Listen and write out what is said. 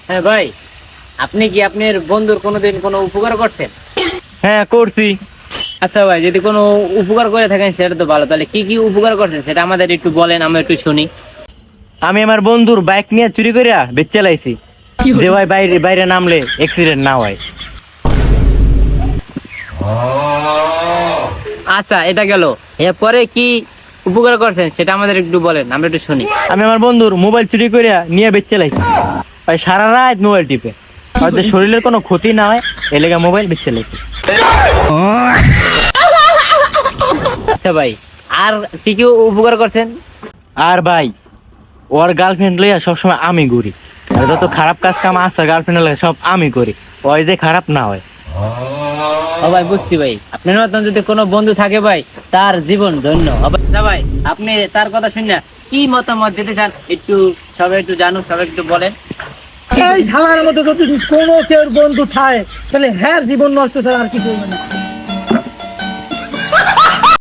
হ্যাঁ ভাই, আপনি কি আপনার বন্ধুর কোনোদিন কোনো উপকার করছেন? হ্যাঁ করছি। আচ্ছা ভাই, যদি কোনো উপকার করে থাকেন সেটা তো ভালো, তাহলে কি কি উপকার করছেন সেটা আমাদের একটু বলেন, আমরা একটু শুনি। আমি আমার বন্ধুর বাইক নিয়ে চুরি করে বেচে লাইছি, যে ভাই বাইরে বাইরে নামলে অ্যাক্সিডেন্ট না হয়। আচ্ছা, এটা গেল। এরপরে কি উপকার করছেন সেটা আমাদের একটু বলেন, আমরা একটু শুনি। আমি আমার বন্ধুর মোবাইল চুরি করে নিয়ে বেচে লাইছি, ভাই সারা রাত মোবাইল টিপে, হয়তো শরীরের কোনো ক্ষতি না হয় এই লেগে মোবাইল বেচে লাইছি। আচ্ছা ভাই, আর কি কি উপকার করছেন? আর ভাই ওর গার্লফ্রেন্ড লইয়া সবসময় আমি ঘুরি, আর যত খারাপ কাজ কাম আছে গার্লফ্রেন্ড লইয়া সব আমি করি, ওই যে খারাপ না হয়। ও ভাই, বুঝছি ভাই, আপনার মতন যদি কোনো বন্ধু থাকে ভাই, তার জীবন ধন্য। আচ্ছা ভাই, আপনি তার কথা শুনে কি মতামত দিতে চান একটু সবাই একটু জানুক, সবাই একটু বলেন। এই শালার মতো যদি কোনো কেউ বন্ধু থাকে তাহলে হ্যাঁ জীবন নষ্ট ছাড়া আর কিছু হবে না।